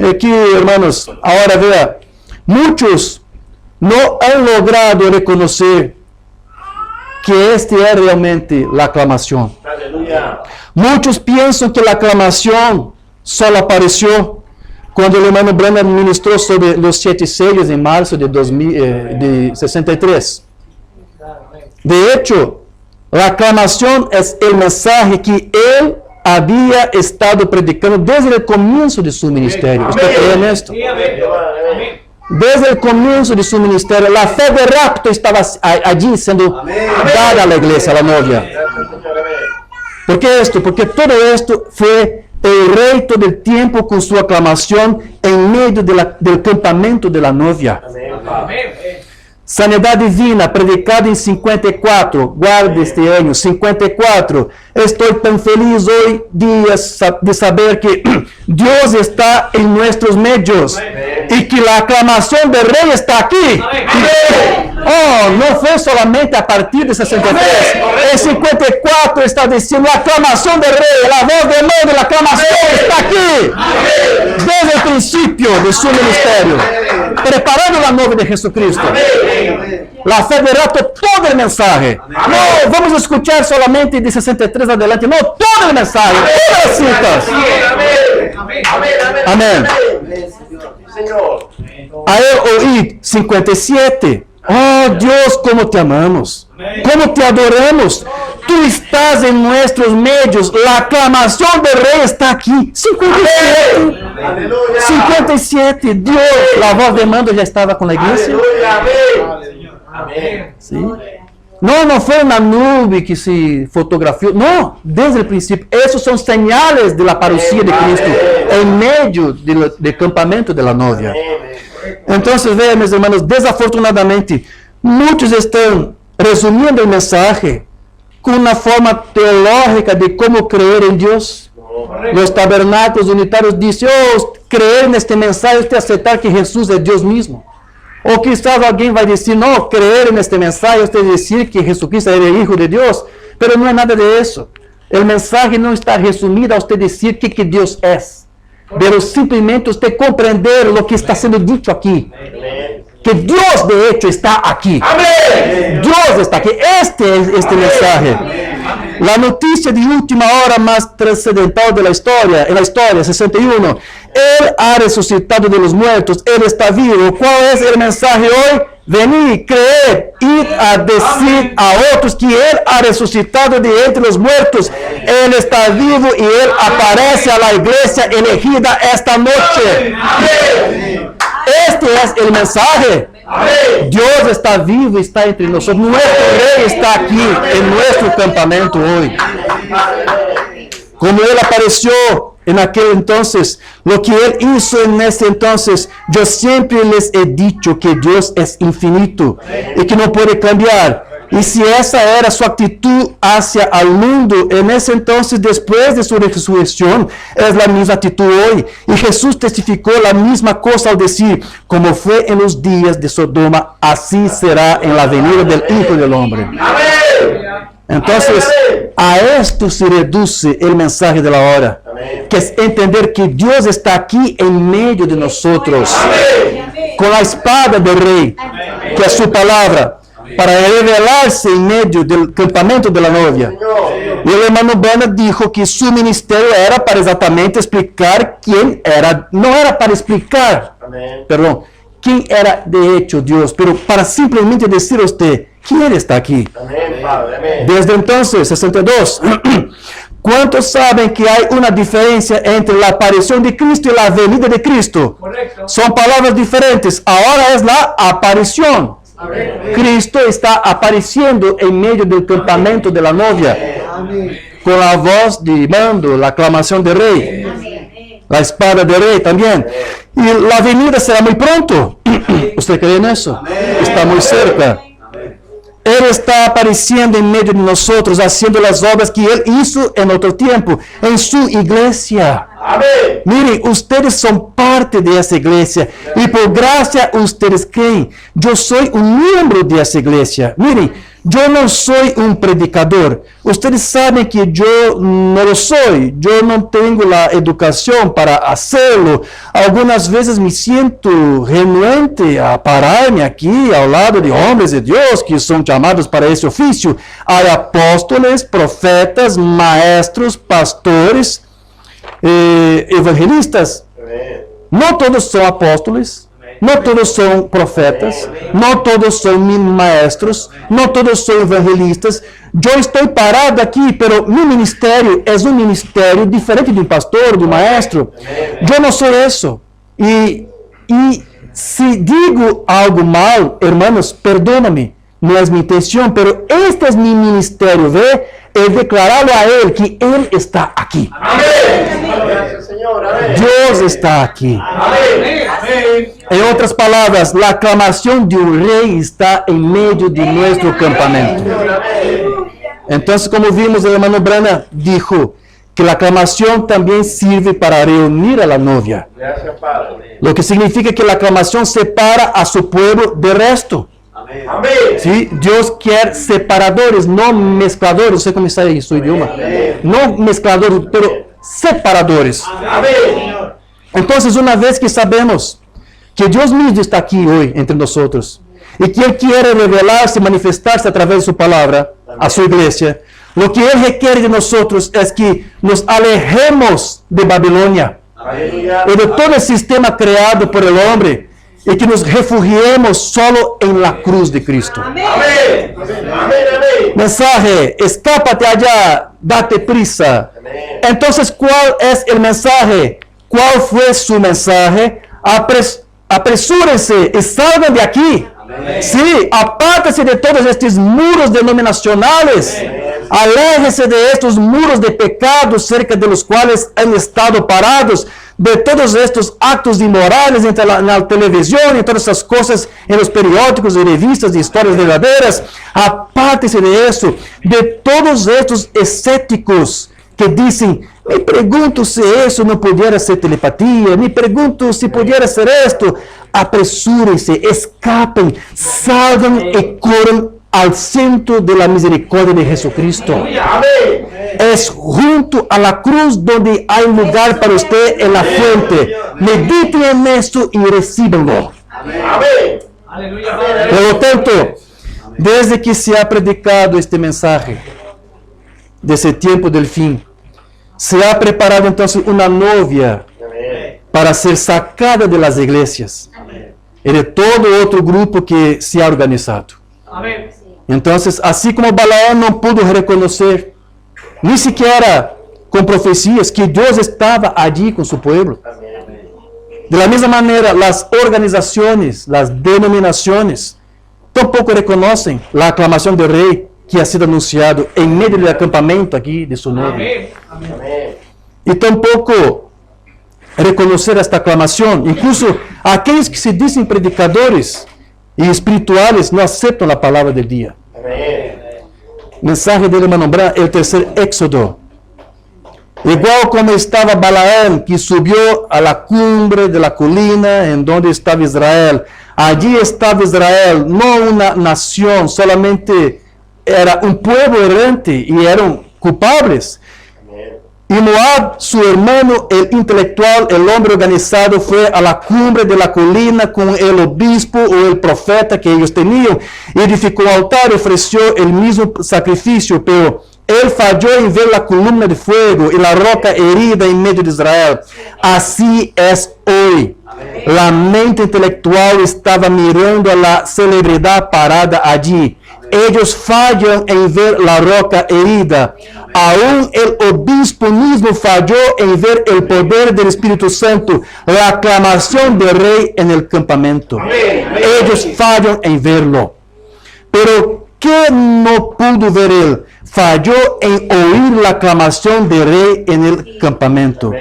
Aquí, hermanos, ahora vea, muchos no han logrado reconocer que este es realmente la aclamación. Muchos piensan que la aclamación solo apareció cuando el hermano Branham ministró sobre los 7 sellos en marzo de 63. De hecho, la aclamación es el mensaje que él había estado predicando desde el comienzo de su ministerio. ¿Usted cree en esto? Desde el comienzo de su ministerio, la fe de rapto estaba allí siendo dada a la iglesia, a la novia. ¿Por qué esto? Porque todo esto fue el rey todo el tiempo con su aclamación en medio del campamento de la novia. Sanidad divina, predicado en 54, guarde este año, 54. Estoy tan feliz hoy día de saber que Dios está en nuestros medios y que la aclamación del rey está aquí. Oh, no fue solamente a partir de 63. En 54 está diciendo la aclamación del rey, la voz del rey, la aclamación está aquí. Desde el principio de su ministerio, preparando la novia de Jesucristo. La fe de rapto, todo el mensaje. No vamos a escuchar solamente de 63 adelante, no, todo el mensaje, todas las citas. Amén. A él oí 57. Oh Dios, cómo te amamos, cómo te adoramos. Tú estás en nuestros medios. La aclamación del rey está aquí. 57. 57. Dios, la voz de mando ya estaba con la iglesia. ¿Sí? No fue una nube que se fotografió. No, desde el principio. Esos son señales de la parucía de Cristo en medio del campamento de la novia. Entonces, vean, mis hermanos, desafortunadamente, muchos están resumiendo el mensaje con una forma teológica de cómo creer en Dios. Los tabernáculos unitarios dicen, creer en este mensaje es aceptar que Jesús es Dios mismo. O quizás alguien va a decir, no, creer en este mensaje es decir que Jesucristo es el Hijo de Dios. Pero no es nada de eso. El mensaje no está resumido a usted decir que Dios es. pero simplesmente você compreender o que está sendo dito aqui. Que Deus, de hecho, está aqui. Amém. Deus está aqui. Este é este mensaje. A notícia de última hora mais transcendental da história, na história, 61. Ele ha ressuscitado de los muertos. Ele está vivo. Qual é o mensagem hoje? Venir, creer, ir a decir a outros que Ele ha ressuscitado de entre os muertos. Ele está vivo e Ele aparece a la igreja elegida esta noite. Este é o mensagem. Deus está vivo e está entre nós. Nosso Rei está aqui em nosso campamento hoje. Como Ele apareceu en aquel entonces, lo que Él hizo en ese entonces, yo siempre les he dicho que Dios es infinito y que no puede cambiar. Y si esa era su actitud hacia el mundo en ese entonces, después de su resurrección, es la misma actitud hoy. Y Jesús testificó la misma cosa al decir, como fue en los días de Sodoma, así será en la venida del Hijo del Hombre. Entonces, a esto se reduce el mensaje de la hora, que es entender que Dios está aquí en medio de nosotros, con la espada del Rey, que es su palabra, para revelarse en medio del campamento de la novia. Y el hermano Branham dijo que su ministerio era para exactamente explicar quién era, no era para explicar, perdón, quién era de hecho Dios, pero para simplemente decir a usted, ¿quién está aquí? Desde entonces, 62, ¿cuántos saben que hay una diferencia entre la aparición de Cristo y la venida de Cristo? Correcto. Son palabras diferentes. Ahora es la aparición. Cristo está apareciendo en medio del campamento de la novia, con la voz de mando, la aclamación del rey, la espada del rey también. Y la venida será muy pronto. ¿Usted cree en eso? Está muy cerca. Él está apareciendo en medio de nosotros, haciendo las obras que Él hizo en otro tiempo, en su iglesia. Amén. Miren, ustedes son parte de esa iglesia y por gracia ustedes creen. Yo soy un miembro de esa iglesia. Miren, yo no soy un predicador. Ustedes saben que yo no lo soy. Yo no tengo la educación para hacerlo. Algunas veces me siento renuente a pararme aquí al lado de hombres de Dios que son llamados para ese oficio. Hay apóstoles, profetas, maestros, pastores, evangelistas. No todos son apóstoles, no todos son profetas, no todos son maestros, no todos son evangelistas. Yo estoy parado aquí, pero mi ministerio es un ministerio diferente de un pastor, de un maestro. Yo no soy eso. Y si digo algo mal, hermanos, perdóname, no es mi intención, pero este es mi ministerio, ¿ve? Es declararlo a Él que Él está aquí. Amén. Gracias, Señor. Amén. Dios está aquí. Amén. En otras palabras, la aclamación de un rey está en medio de nuestro campamento. Entonces, como vimos, el hermano Branham dijo que la aclamación también sirve para reunir a la novia. Gracias, Padre. Lo que significa que la aclamación separa a su pueblo del resto. Amén. ¿Sí? Dios quiere separadores, no mezcladores. No sé cómo está ahí su idioma. No mezcladores, pero separadores. Amén. Entonces, una vez que sabemos que Dios mismo está aquí hoy entre nosotros y que Él quiere revelarse, manifestarse a través de su palabra a su iglesia, lo que Él requiere de nosotros es que nos alejemos de Babilonia Aleluya. y de todo el sistema creado por el hombre y que nos refugiemos solo en la cruz de Cristo. Amén. Amén. Amén. Mensaje, escápate allá, date prisa. Amén. Entonces, ¿cuál es el mensaje? ¿Cuál fue su mensaje? Apresúrense y salgan de aquí. Sí, apártense de todos estos muros denominacionales. Aléjense de estos muros de pecado cerca de los cuales han estado parados. De todos estos actos inmorales en la televisión y todas esas cosas en los periódicos y revistas de historias verdaderas. Apártense de eso. De todos estos escépticos que dicen, me pregunto si eso no pudiera ser telepatía, me pregunto si pudiera ser esto. Apresúrense, escapen, salgan y corran al centro de la misericordia de Jesucristo. Amén. Es junto a la cruz donde hay lugar para usted en la fuente. Mediten en esto y recíbanlo. Amén. Por lo tanto, desde que se ha predicado este mensaje, de ese tiempo del fin, se ha preparado entonces una novia para ser sacada de las iglesias y de todo otro grupo que se ha organizado. Entonces, así como Balaam no pudo reconocer, ni siquiera con profecías, que Dios estaba allí con su pueblo. De la misma manera, las organizaciones, las denominaciones, tampoco reconocen la aclamación del rey que ha sido anunciado en medio del acampamento aquí de su novia. Y tampoco reconocer esta aclamación. Incluso aquellos que se dicen predicadores y espirituales no aceptan la palabra del día. Mensaje del hermano Branham, el tercer éxodo. Igual como estaba Balaam, que subió a la cumbre de la colina en donde estaba Israel. Allí estaba Israel, no una nación, solamente era un pueblo errante y eran culpables. Y Moab, su hermano, el intelectual, el hombre organizado, fue a la cumbre de la colina con el obispo o el profeta que ellos tenían. Edificó un altar y ofreció el mismo sacrificio, pero él falló en ver la columna de fuego y la roca herida en medio de Israel. Así es hoy. La mente intelectual estaba mirando a la celebridad parada allí. Ellos fallan en ver la roca herida. Aún el obispo mismo falló en ver el poder del Espíritu Santo, la aclamación del rey en el campamento. Ellos fallan en verlo. Pero ¿qué no pudo ver él? Falló en oír la aclamación del rey en el campamento.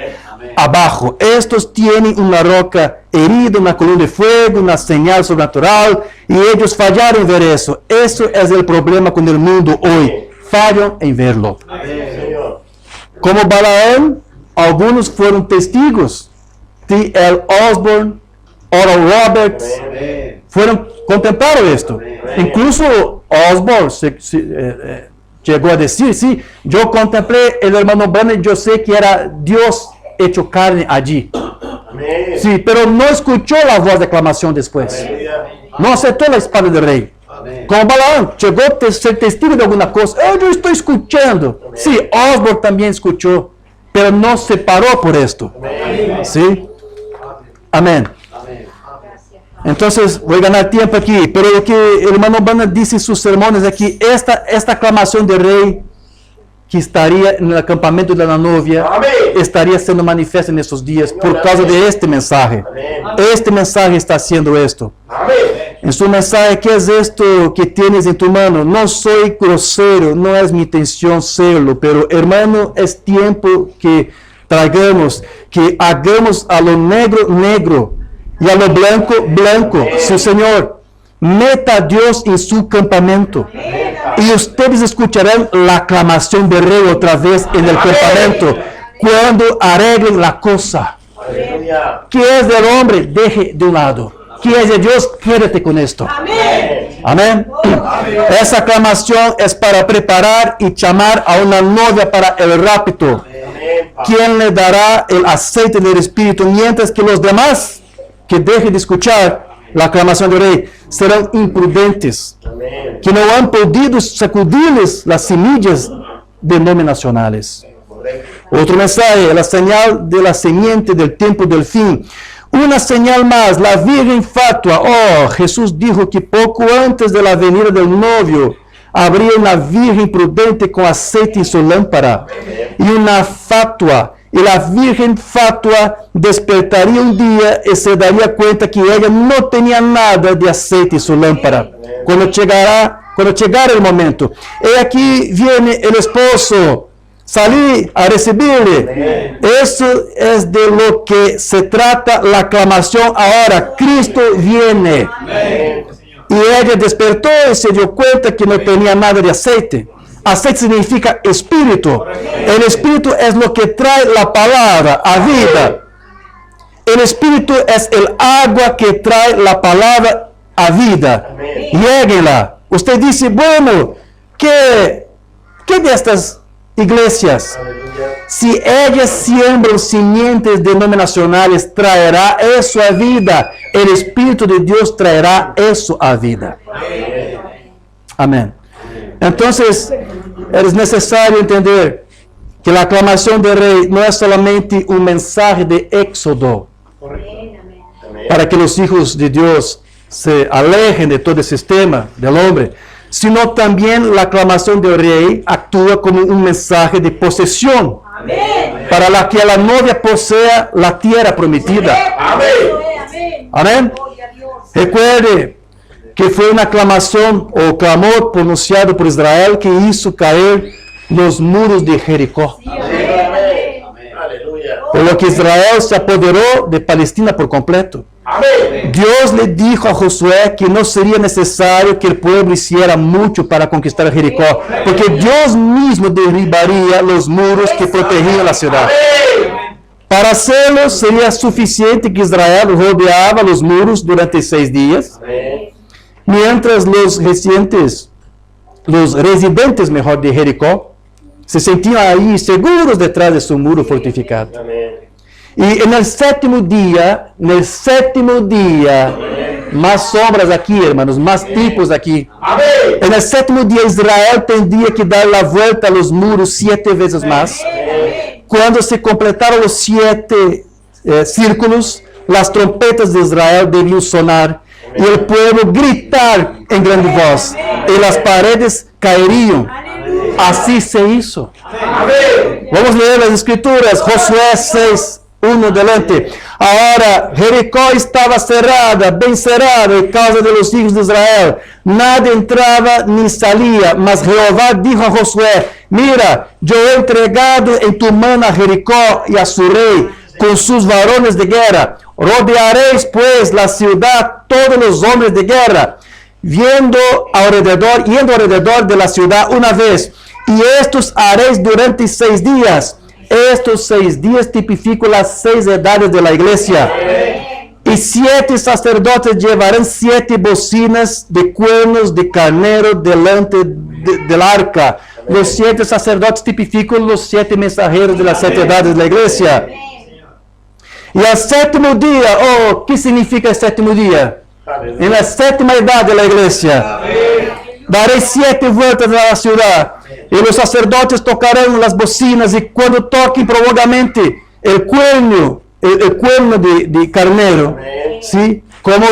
Abajo, estos tienen una roca herida, una columna de fuego, una señal sobrenatural, y ellos fallaron en ver eso. Eso es el problema con el mundo hoy. Fallan en verlo. Como Balaam, algunos fueron testigos. T.L. Osborne, Oral Roberts, contemplaron esto. Incluso Osborne llegó a decir, sí, yo contemplé el hermano Branham, yo sé que era Dios hecho carne allí. Sí, pero no escuchó la voz de aclamación después. No aceptó la espada del rey. Como Balaam, llegó a ser testigo de alguna cosa. Yo estoy escuchando. Sí, Osborne también escuchó, pero no se paró por esto. Sí. Amén. Entonces, voy a ganar tiempo aquí, pero lo que el hermano Branham dice en sus sermones es que esta aclamación del rey que estaría en el acampamento de la novia, estaría siendo manifiesta en estos días por causa de este mensaje. Este mensaje está haciendo esto. En su mensaje, ¿qué es esto que tienes en tu mano? No soy grosero, no es mi intención serlo, pero hermano, es tiempo que traigamos, que hagamos a lo negro, negro, y a lo blanco, blanco. Sí, Señor, meta a Dios en su campamento. Y ustedes escucharán la aclamación del rey otra vez en el campamento, cuando arreglen la cosa. ¿Qué es del hombre? Deje de un lado. ¿Qué es de Dios? Quédate con esto. Amén. Esa aclamación es para preparar y llamar a una novia para el rapto. ¿Quién le dará el aceite del Espíritu? Mientras que los demás que dejen de escuchar la aclamación del rey serán imprudentes, que no han podido sacudirles las semillas denominacionales. Otro mensaje, la señal de la semiente del tiempo del fin. Una señal más, la virgen fatua. Oh, Jesús dijo que poco antes de la venida del novio habría una virgen prudente con aceite en su lámpara y una fatua. Y la virgen fatua despertaría un día y se daría cuenta que ella no tenía nada de aceite en su lámpara. Cuando llegara el momento. Y aquí viene el esposo. Salí a recibirle. Eso es de lo que se trata la aclamación ahora. Cristo viene. Y ella despertó y se dio cuenta que no tenía nada de aceite. Aceite significa espíritu. El espíritu es lo que trae la palabra a vida. El espíritu es el agua que trae la palabra a vida. Lléguela. Usted dice, bueno, ¿qué de estas iglesias. Aleluya. Si ellas siembran simientes denominacionales, traerá eso a vida. El Espíritu de Dios traerá eso a vida. Amén. Entonces, es necesario entender que la aclamación del rey no es solamente un mensaje de éxodo para que los hijos de Dios se alejen de todo el sistema del hombre, sino también la aclamación del rey actúa como un mensaje de posesión para la que la novia posea la tierra prometida. Amén. Recuerde que fue una aclamación o clamor pronunciado por Israel que hizo caer los muros de Jericó. Aleluya. Por lo que Israel se apoderó de Palestina por completo. Amén. Dios le dijo a Josué que no sería necesario que el pueblo hiciera mucho para conquistar Jericó, porque Dios mismo derribaría los muros que protegían la ciudad. Para hacerlo sería suficiente que Israel rodeaba los muros durante 6 días, mientras los residentes mejor de Jericó se sentían ahí seguros detrás de su muro fortificado. Amén. Y en el séptimo día, más sombras aquí, hermanos, más tipos aquí. Amén. En el séptimo día Israel tendría que dar la vuelta a los muros 7 veces más. Cuando se completaron los 7 círculos, las trompetas de Israel debían sonar y el pueblo gritar en gran voz y las paredes caerían. Así se hizo. Amén. Vamos a leer las escrituras, Josué 6, 1 adelante. Ahora Jericó estaba cerrada, bien cerrada, en causa de los hijos de Israel. Nadie entraba ni salía, mas Jehová dijo a Josué: mira, yo he entregado en tu mano a Jericó y a su rey, con sus varones de guerra. Rodearéis pues la ciudad, todos los hombres de guerra, yendo alrededor de la ciudad una vez. Y estos haréis durante 6 días. Estos 6 días tipifican las 6 edades de la iglesia. Y 7 sacerdotes llevarán 7 bocinas de cuernos de carnero delante del arca. Los 7 sacerdotes tipifican los 7 mensajeros de las 7 edades de la iglesia. Y al séptimo día, ¿qué significa el séptimo día? En la séptima edad de la iglesia. Daré 7 vueltas a la ciudad. Y los sacerdotes tocarán las bocinas, y cuando toquen prolongadamente el cuerno de carnero, ¿sí? Como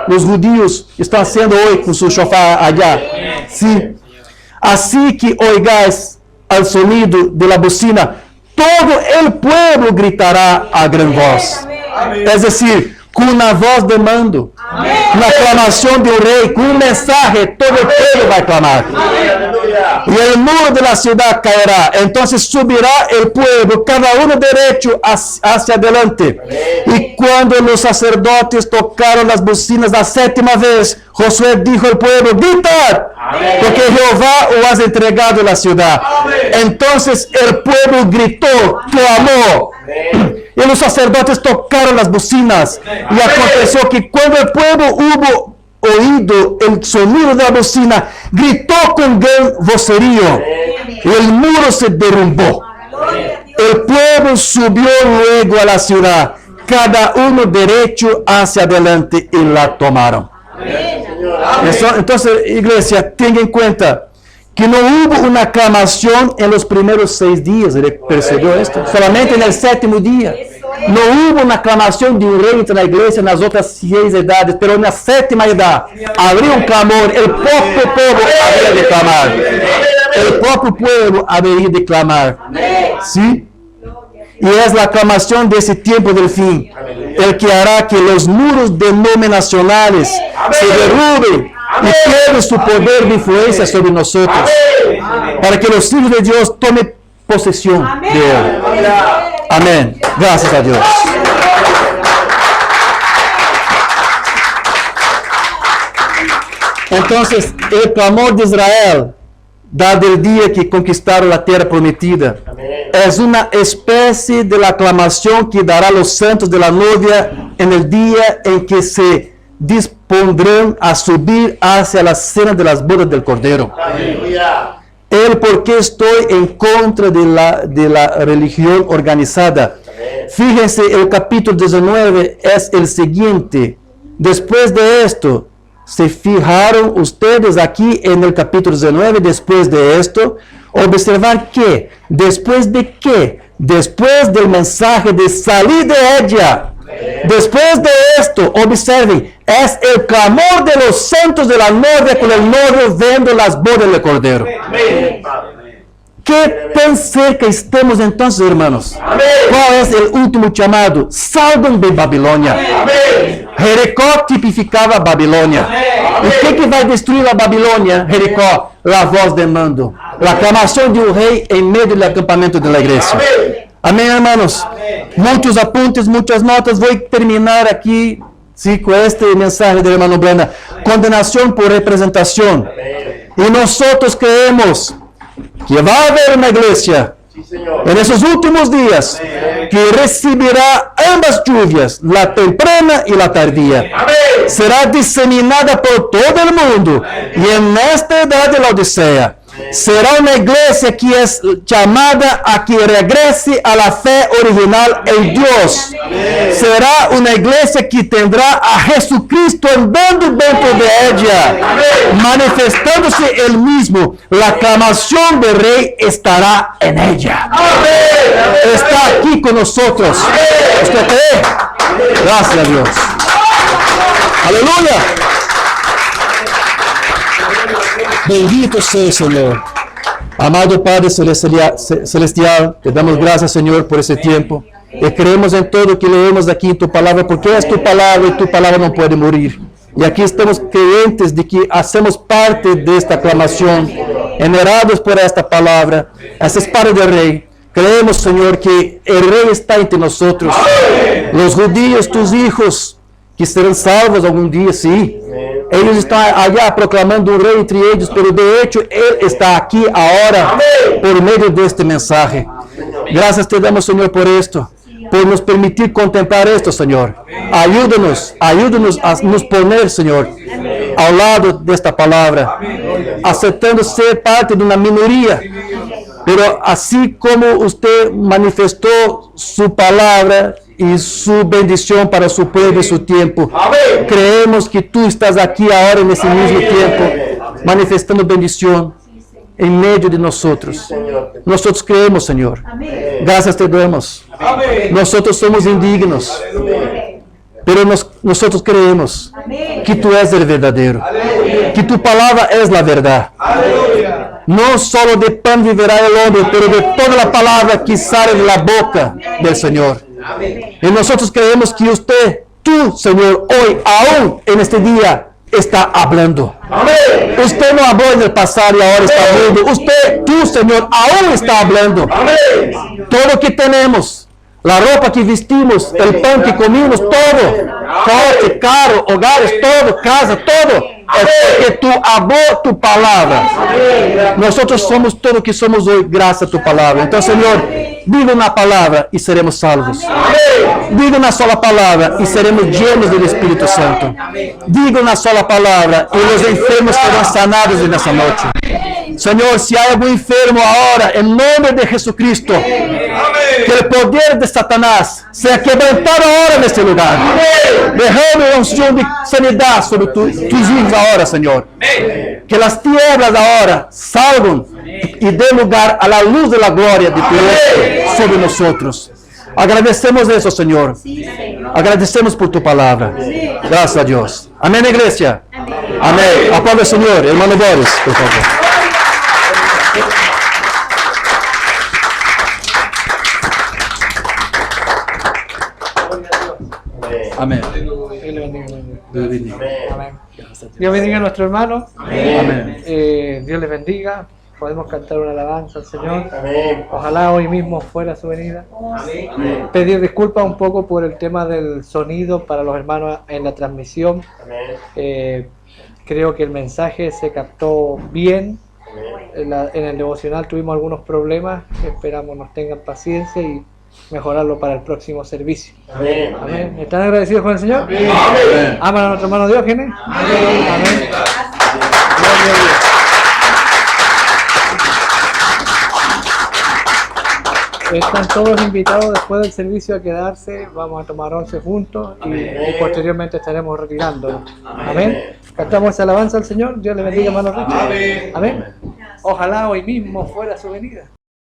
los judíos están haciendo hoy con su shofar allá, ¿sí? Así que oigáis al sonido de la bocina, todo el pueblo gritará a gran voz. Es decir, con una voz de mando, una aclamación de un rey, con un mensaje, todo el pueblo va a clamar. Aleluya. Y el muro de la ciudad caerá. Entonces subirá el pueblo, cada uno derecho hacia adelante. Y cuando los sacerdotes tocaron las bocinas la 7ª vez, Josué dijo al pueblo: gritad, porque Jehová os ha entregado la ciudad. Entonces el pueblo gritó, clamó. Y los sacerdotes tocaron las bocinas. Y aconteció que cuando el pueblo hubo oído el sonido de la bocina, gritó con gran vocerío, y el muro se derrumbó. El pueblo subió luego a la ciudad, cada uno derecho hacia adelante, y la tomaron. Entonces, iglesia, tenga en cuenta que no hubo una aclamación en los primeros 6 días. ¿Percibió esto? Solamente en el 7º día. No hubo una aclamación de un rey entre la iglesia en las otras 6 edades, pero en la 7ª edad habría un clamor. El propio pueblo habría de clamar. El propio pueblo habría de clamar. ¿Sí? Y es la aclamación de ese tiempo del fin el que hará que los muros denominacionales se derruben y pierdan su poder de influencia sobre nosotros, para que los hijos de Dios tomen posesión de él. Amén. Gracias a Dios. Entonces, el clamor de Israel, dado el día que conquistaron la tierra prometida, es una especie de la aclamación que dará los santos de la novia en el día en que se dispondrán a subir hacia la cena de las bodas del Cordero. Aleluya. el por qué estoy en contra de la religión organizada. Fíjense, el capítulo 19 es el siguiente. Después de esto, ¿se fijaron ustedes aquí en el capítulo 19? Después de esto, observar que, después de qué, después del mensaje de salir de ella, después de esto, observen, es el clamor de los santos de la novia con el novio viendo las bodas del Cordero. ¿Qué tan cerca estamos entonces, hermanos? ¿Cuál es el último llamado? Salgan de Babilonia. Jericó tipificaba Babilonia. ¿Y qué que va a destruir la Babilonia, Jericó? La voz de mando. La aclamación de un rey en medio del acampamento de la iglesia. Amén, hermanos. Muchos apuntes, muchas notas. Voy a terminar aquí, sí, con este mensaje del hermano Branda. Condenación por representación. Y nosotros creemos que va a haber una iglesia en esos últimos días que recibirá ambas lluvias, la temprana y la tardía. Será diseminada por todo el mundo y en esta edad de la Odisea será una iglesia que es llamada a que regrese a la fe original en Dios. Será una iglesia que tendrá a Jesucristo andando dentro de ella, manifestándose él mismo. La aclamación del Rey estará en ella. Está aquí con nosotros. ¿Usted cree? Gracias a Dios. Aleluya. Bendito sea el Señor. Amado Padre Celestial, te damos gracias, Señor, por ese tiempo. Y creemos en todo que leemos aquí en tu palabra, porque es tu palabra y tu palabra no puede morir. Y aquí estamos creyentes de que hacemos parte de esta aclamación, generados por esta palabra. Esa es parte del Rey. Creemos, Señor, que el Rey está entre nosotros. Los judíos, tus hijos, que serán salvos algún día, sí. Ellos están allá proclamando un rey entre ellos, pero de hecho Él está aquí ahora por medio de este mensaje. Gracias te damos, Señor, por esto, por nos permitir contemplar esto, Señor. Ayúdanos a nos poner, Señor, al lado de esta palabra, aceptando ser parte de una minoría. Pero así como usted manifestó su palabra y su bendición para su pueblo y su tiempo, creemos que tú estás aquí ahora en ese mismo tiempo, manifestando bendición en medio de nosotros. Nosotros creemos, Señor. Gracias te damos. Nosotros somos indignos, pero nosotros creemos que tú eres el verdadero, que tu palabra es la verdad. No solo de pan vivirá el hombre, pero de toda la palabra que sale de la boca del Señor. Y nosotros creemos que tú, Señor, hoy, aún en este día, está hablando. Usted no habló en el pasado y ahora está hablando. Tú, Señor, aún está hablando. Todo lo que tenemos, la ropa que vestimos, el pan que comimos, todo, coche, carro, hogares, todo, casa, todo, es porque tú habló tu palabra. Nosotros somos todo lo que somos hoy gracias a tu palabra. Entonces, Señor, diga una palabra y seremos salvos. Diga una sola palabra y seremos llenos del Espíritu Santo. Diga una sola palabra y los enfermos serán sanados en esa noche. Señor, si hay algún enfermo ahora, en nombre de Jesucristo, que el poder de Satanás sea quebrantado ahora en este lugar. Derrame la unción de sanidad sobre tus hijos ahora, Señor. Que las tinieblas ahora salgan y den lugar a la luz de la gloria de tu rostro sobre nosotros. Agradecemos eso, Señor. Agradecemos por tu palabra. Gracias a Dios. Amén, iglesia. Amén. Aplaude al Señor. Hermano Boris, por favor. Amén. Dios bendiga a nuestro hermano. Amén. Dios les bendiga. Podemos cantar una alabanza al Señor. Ojalá hoy mismo fuera su venida. Pedir disculpas un poco por el tema del sonido para los hermanos en la transmisión. Creo que el mensaje se captó bien. En el devocional tuvimos algunos problemas. Esperamos nos tengan paciencia y mejorarlo para el próximo servicio. Amén. Amén. ¿Están agradecidos con el Señor? Amén. ¿Aman a nuestro hermano Diógenes? Amén. Gloria a Dios. Están todos invitados después del servicio a quedarse. Vamos a tomar 11 juntos y posteriormente estaremos retirándonos. Amén. Cantamos alabanza al Señor. Dios le bendiga, hermano Richard. Amén. Ojalá hoy mismo fuera su venida.